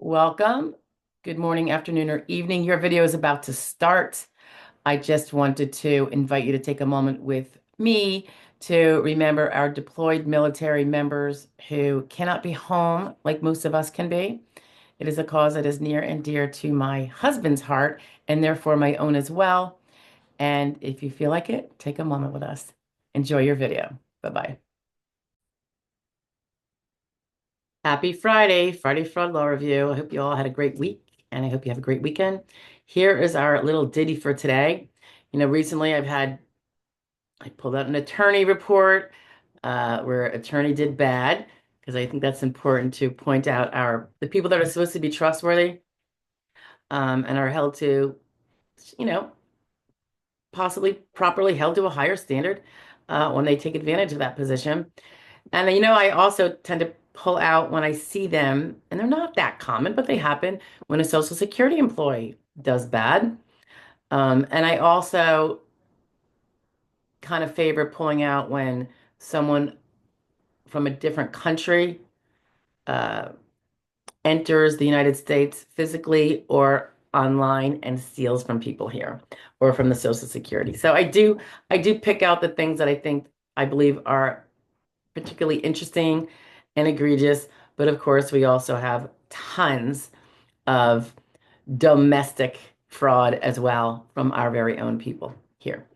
welcome. Good morning, afternoon, or evening. Your video is about to start. I just wanted to invite you to take a moment with me to remember our deployed military members who cannot be home like most of us can be. It is a cause that is near and dear to my husband's heart and therefore my own as well. And if you feel like it, take a moment with us. Enjoy your video. Bye-bye. Happy Friday, Friday Fraud Law Review. I hope you all had a great week and I hope you have a great weekend. Here is our little ditty for today. Recently I pulled out an attorney report where attorney did bad because I think that's important to point out the people that are supposed to be trustworthy and are held to, you know, possibly properly held to a higher standard when they take advantage of that position. And I also tend to pull out when I see them, and they're not that common, but they happen when a Social Security employee does bad. And I also kind of favor pulling out when someone from a different country uh, enters the United States physically or online and steals from people here or from the Social Security. So I do pick out the things that I believe are particularly interesting and egregious. But of course, we also have tons of domestic fraud as well from our very own people here.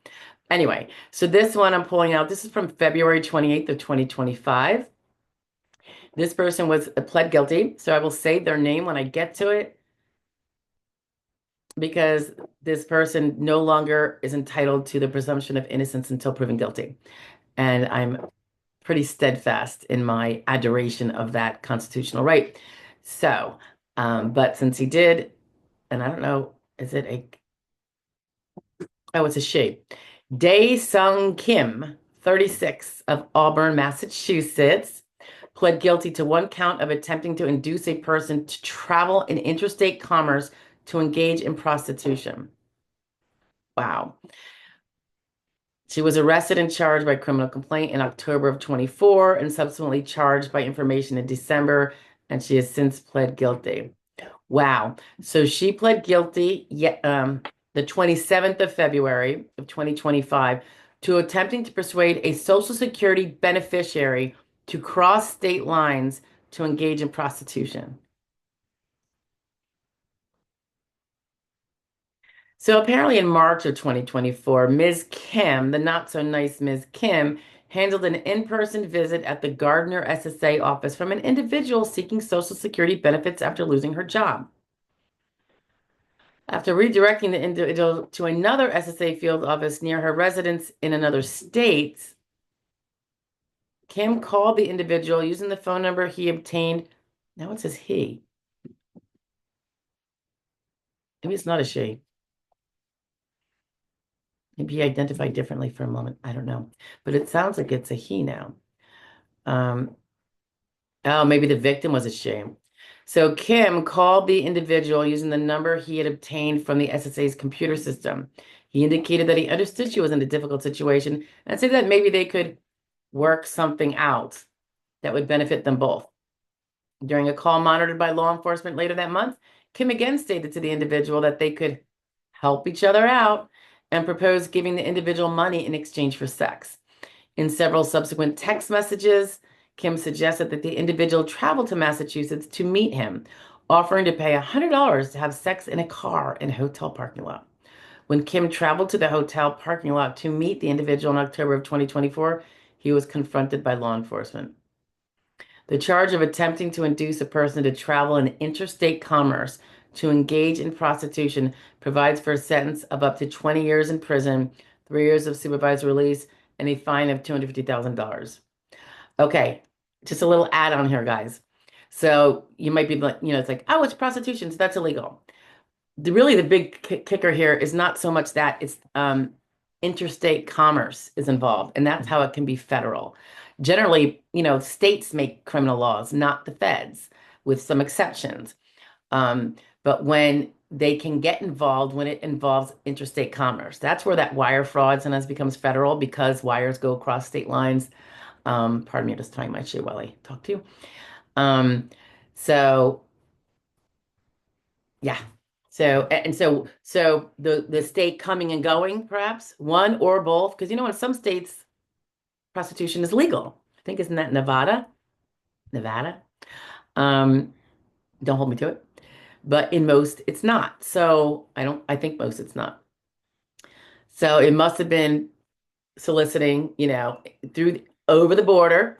Anyway, so this one I'm pulling out, this is from February 28th of 2025. This person was pled guilty, so I will say their name when I get to it because this person no longer is entitled to the presumption of innocence until proven guilty. And I'm pretty steadfast in my adoration of that constitutional right. So, but since he did, and I don't know, it's a she. Dae Sung Kim, 36, of Auburn, Massachusetts, pled guilty to one count of attempting to induce a person to travel in interstate commerce to engage in prostitution. Wow. She was arrested and charged by criminal complaint in October of 24 and subsequently charged by information in December, and she has since pled guilty. Wow. So she pled guilty the 27th of February of 2025 to attempting to persuade a Social Security beneficiary to cross state lines to engage in prostitution. So apparently in March of 2024, Ms. Kim, the not so nice Ms. Kim, handled an in-person visit at the Gardner SSA office from an individual seeking Social Security benefits after losing her job. After redirecting the individual to another SSA field office near her residence in another state, Kim called the individual using the phone number he obtained. Now it says he. Maybe it's not a she. Maybe he identified differently for a moment. I don't know. But it sounds like it's a he now. Um, oh, maybe the victim was a she. So Kim called the individual using the number he had obtained from the SSA's computer system. He indicated that he understood she was in a difficult situation and said that maybe they could work something out that would benefit them both. During a call monitored by law enforcement later that month, Kim again stated to the individual that they could help each other out and proposed giving the individual money in exchange for sex. In several subsequent text messages, Kim suggested that the individual travel to Massachusetts to meet him, offering to pay $100 to have sex in a car in a hotel parking lot. When Kim traveled to the hotel parking lot to meet the individual in October of 2024, he was confronted by law enforcement. The charge of attempting to induce a person to travel in interstate commerce to engage in prostitution provides for a sentence of up to 20 years in prison, 3 years of supervised release, and a fine of $250,000. Okay, just a little add-on here, guys. So you might be like, it's like, oh, it's prostitution, so that's illegal. Really, the big kicker here is not so much that it's interstate commerce is involved, and that's how it can be federal. Generally, states make criminal laws, not the feds, with some exceptions. But when they can get involved when it involves interstate commerce, that's where that wire fraud sometimes becomes federal because wires go across state lines. Pardon me, I'm just tying my shoe while I talk to you. Um, so Yeah. So the state coming and going, perhaps one or both, because in some states prostitution is legal. I think isn't that Nevada? Nevada. Um, don't hold me to it. But in most it's not. So I think most it's not. So it must have been soliciting, through over the border.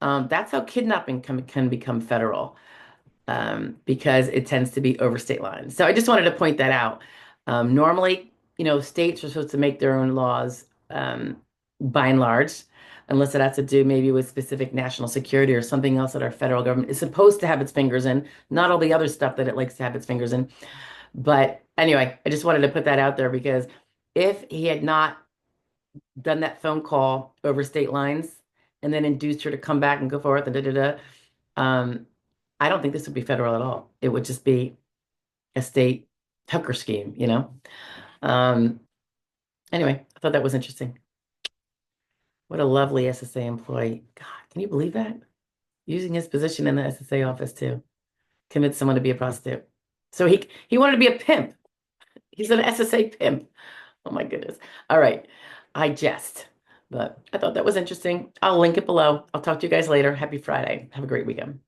That's how kidnapping can become federal, because it tends to be over state lines. So I just wanted to point that out. Normally, states are supposed to make their own laws, by and large, unless it has to do maybe with specific national security or something else that our federal government is supposed to have its fingers in, not all the other stuff that it likes to have its fingers in. But anyway, I just wanted to put that out there because if he had not done that phone call over state lines and then induced her to come back and go forth and da da da, um, I don't think this would be federal at all. It would just be a state hooker scheme. Um, anyway, I thought that was interesting. What a lovely SSA employee. God, can you believe that? Using his position in the SSA office to convince someone to be a prostitute. So he wanted to be a pimp. He's an SSA pimp. Oh my goodness. All right. I jest, but I thought that was interesting. I'll link it below. I'll talk to you guys later. Happy Friday. Have a great weekend.